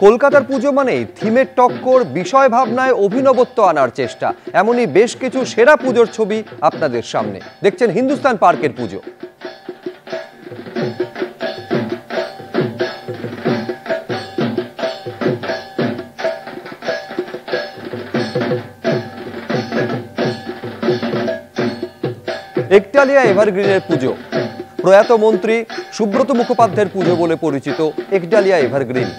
কলকাতার পুজো মানেই থিমের টক্কর, বিষয় ভাবনায় অভিনবত্ব আনার চেষ্টা। এমনই বেশ কিছু সেরা পুজোর ছবি আপনাদের সামনে। দেখছেন হিন্দুস্তান পার্কের পুজো। একটালিয়া এভারগ্রিনের পুজো। প্রয়াত মন্ত্রী সুব্রত মুখোপাধ্যায়ের পুজো বলে পরিচিত একটালিয়া এভারগ্রিন।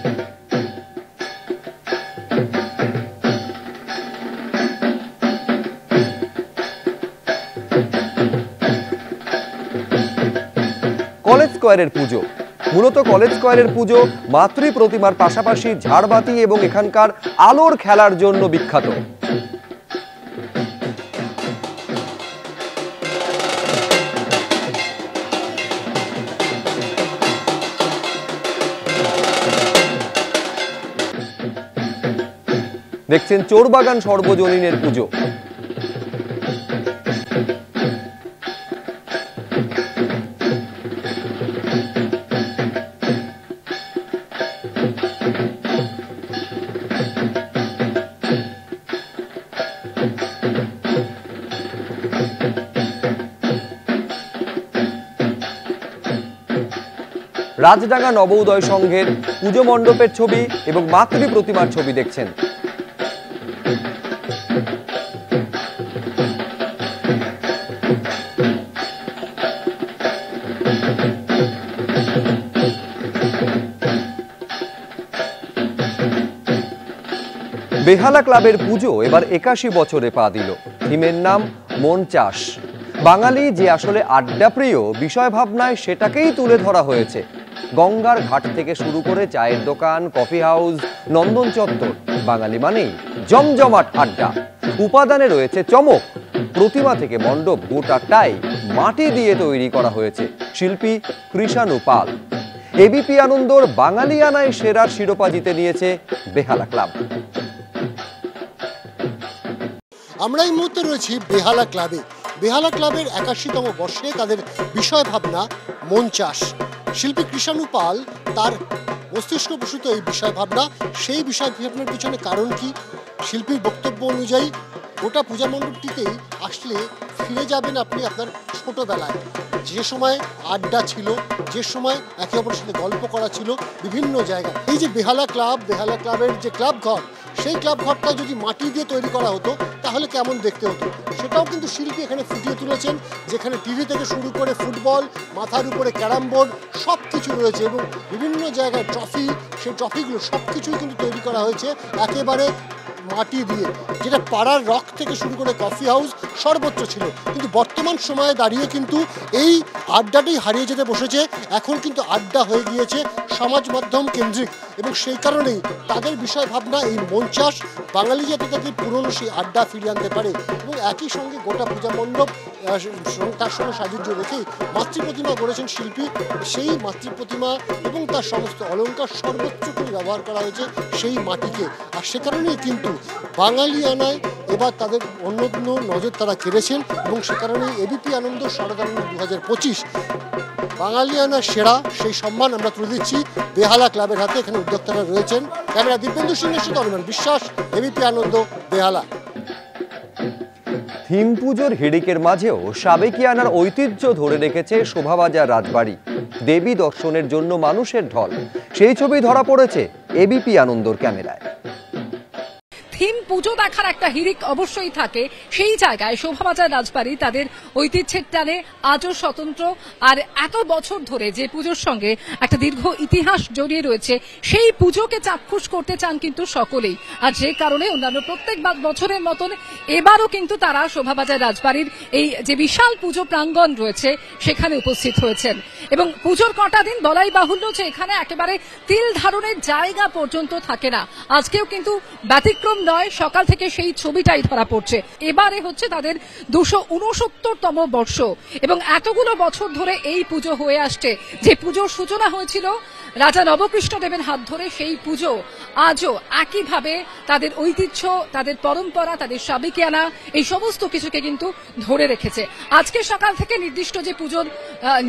কলেজ স্কয়ারের পুজো। মূলত কলেজ স্কয়ারের পুজো মাতৃ প্রতিমার পাশাপাশি ঝাড়বাতি এবং এখানকার আলোর খেলার জন্য বিখ্যাত। দেখছেন চোরবাগান সর্বজনীনের পুজো। রাজডাঙ্গা নবোদয় সংঘের পুজো মণ্ডপের ছবি এবং মাতৃ প্রতিমার ছবি দেখছেন। বেহালা ক্লাবের পুজো এবার ৮১ বছরে পা দিল। থিমের নাম মন চাষ। বাঙালি যে আসলে আড্ডা প্রিয়, বিষয় ভাবনায় সেটাকেই তুলে ধরা হয়েছে। গঙ্গার ঘাট থেকে শুরু করে চায়ের দোকান, কফি হাউস, নন্দন চত্বর, বাঙালি মানেই জমজমাট আড্ডা। উপাদানে রয়েছে চমক। প্রতিমা থেকে মণ্ডপ গোটাটাই মাটি দিয়ে তৈরি করা হয়েছে। শিল্পী কৃষাণু পাল। এবিপি আনন্দর বাঙালিয়ানায় সেরার শিরোপা জিতে নিয়েছে বেহালা ক্লাব। আমরা এই মুহূর্তে রয়েছি বেহালা ক্লাবে। বেহালা ক্লাবের ৮১তম বর্ষে তাদের বিষয় ভাবনা মন চাষ। শিল্পী কৃষাণু পাল তার মস্তিষ্ক প্রসূত এই বিষয় ভাবনা। সেই বিষয় ভাবনার পিছনে কারণ কি? শিল্পীর বক্তব্য অনুযায়ী গোটা পূজা মণ্ডপটিতেই আসলে ফিরে যাবেন আপনি আপনার ছোটবেলায়, যে সময় আড্ডা ছিল, যে সময় একে অপরের সাথে গল্প করা ছিল বিভিন্ন জায়গায়। এই যে বেহালা ক্লাবের যে ক্লাব ঘর, সেই ক্লাব ঘরটা যদি মাটি দিয়ে তৈরি করা হতো তাহলে কেমন দেখতে হতো সেটাও কিন্তু শিল্পী এখানে ফুটিয়ে তুলেছেন। যেখানে টিভি থেকে শুরু করে ফুটবল, মাথার উপরে ক্যারাম বোর্ড সব কিছু রয়েছে এবং বিভিন্ন জায়গায় ট্রফি, সেই ট্রফিগুলো সব কিছুই কিন্তু তৈরি করা হয়েছে একেবারে মাটি দিয়ে, যেটা পাড়ার রক থেকে শুরু করে কফি হাউস সর্বত্র ছিল। কিন্তু বর্তমান সময়ে দাঁড়িয়ে কিন্তু এই আড্ডাটাই হারিয়ে যেতে বসেছে। এখন কিন্তু আড্ডা হয়ে গিয়েছে সমাজ মাধ্যম কেন্দ্রিক এবং সেই কারণেই তাদের বিষয় ভাবনা এই মন চাষ, বাঙালি যাতে তাদের পুরনো সেই আড্ডা ফিরিয়ে আনতে পারে এবং একই সঙ্গে গোটা পূজা মণ্ডপ তার সঙ্গে সাযুজ্য রেখেই মাতৃ প্রতিমা গড়েছেন শিল্পী। সেই মাতৃ প্রতিমা এবং তার সমস্ত অলঙ্কার সর্বোচ্চ করে ব্যবহার করা হয়েছে সেই মাটিকে। আর সে কারণেই কিন্তু বাঙালিয়ানায় এবার তাদের অন্যান্য নজর তারা কেড়েছেন এবং সে কারণেই এবিপি আনন্দ শারদানন্দ ২০২৫ বাঙালিয়ানা সেরা সেই সম্মান আমরা তুলে দিচ্ছি বেহালা ক্লাবের হাতে। এখানে উদ্যোক্তারা রয়েছেন। ক্যামেরা দিব্যেন্দু সিংহের সাথে অনুমান বিশ্বাস, এবিপি আনন্দ, বেহালা। থিম পুজোর হিড়িকের মাঝেও সাবেকিয়ানার ঐতিহ্য ধরে রেখেছে শোভাবাজার রাজবাড়ি। দেবী দর্শনের জন্য মানুষের ঢল, সেই ছবি ধরা পড়েছে এবিপি আনন্দর ক্যামেরায়। থিম পুজো দেখার একটা হিড়িক অবশ্যই থাকে। সেই জায়গায় শোভাবাজার রাজবাড়ি তাদের ঐতিহ্যের টানে আজও স্বতন্ত্র। আর এত বছর ধরে যে পুজোর সঙ্গে একটা দীর্ঘ ইতিহাস জড়িয়ে রয়েছে, সেই পুজোকে চাক্ষুষ করতে চান কিন্তু সকলেই। আর যে কারণে অন্যান্য প্রত্যেক বছরের মতন এবারও কিন্তু তারা শোভাবাজার রাজবাড়ির এই যে বিশাল পুজো প্রাঙ্গণ রয়েছে সেখানে উপস্থিত হয়েছেন। এবং পুজোর কটা দিন বলাই বাহুল্য যে এখানে একেবারে তিল ধারণের জায়গা পর্যন্ত থাকে না। আজকেও কিন্তু ব্যতিক্রম নয়, সকাল থেকে সেই ছবিটাই ধরা পড়ছে। এবারে হচ্ছে তাদের ২৬৯তম বর্ষ এবং এতগুলো বছর ধরে এই পুজো হয়ে আসছে। যে পুজোর সূচনা হয়েছিল রাজা নবকৃষ্ণদেবের হাত ধরে, সেই পুজো আজও একইভাবে তাদের ঐতিহ্য, তাদের পরম্পরা, তাদের সাবেকিয়ানা এই সমস্ত কিছুকে কিন্তু ধরে রেখেছে। আজকে সকাল থেকে নির্দিষ্ট যে পুজোর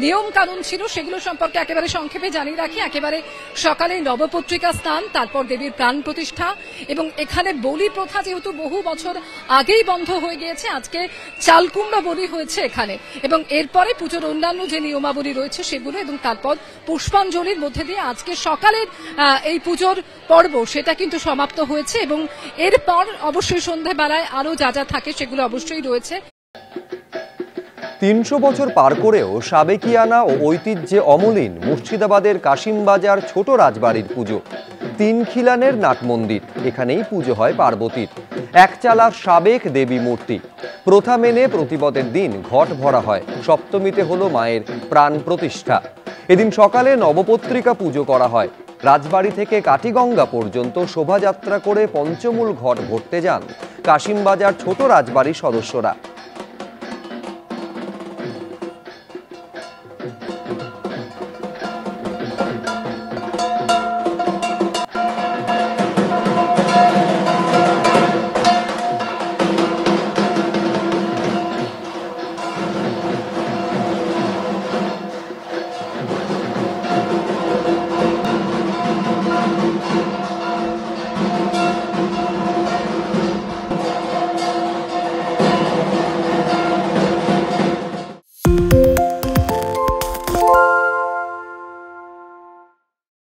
নিয়ম কানুন ছিল সেগুলো সম্পর্কে একেবারে সংক্ষেপে জানিয়ে রাখি। একেবারে সকালে নবপত্রিকা স্নান, তারপর দেবীর প্রাণ প্রতিষ্ঠা, এবং এখানে বলি প্রথা যেহেতু বহু বছর আগেই বন্ধ হয়ে গিয়েছে, আজকে চালকুমড়া বলি হয়েছে এখানে, এবং এরপরে পুজোর অন্যান্য যে নিয়মাবলী রয়েছে সেগুলো, এবং তারপর পুষ্পাঞ্জলির মধ্যে দিয়ে আজকে সকালের এই পুজোর পর্ব সেটা কিন্তু সমাপ্ত হয়েছে, এবং এরপর অবশ্যই সন্ধ্যাবেলায় আরো যা যা থাকে সেগুলো অবশ্যই রয়েছে। ৩০০ বছর পার করেও সাবেকিয়ানা ও ঐতিহ্যে অমলিন মুর্শিদাবাদের কাশিমবাজার ছোট রাজবাড়ির পুজো। তিনখিলানের নাট মন্দির, এখানেই পুজো হয় পার্বতীর। একচালা সাবেক দেবী মূর্তি। প্রথা মেনে প্রতিপদের দিন ঘট ভরা হয়, সপ্তমীতে হলো মায়ের প্রাণ প্রতিষ্ঠা। এদিন সকালে নবপত্রিকা পুজো করা হয়। রাজবাড়ি থেকে কাটিগঙ্গা পর্যন্ত শোভাযাত্রা করে পঞ্চমূল ঘট ভরতে যান কাশিমবাজার ছোট রাজবাড়ির সদস্যরা।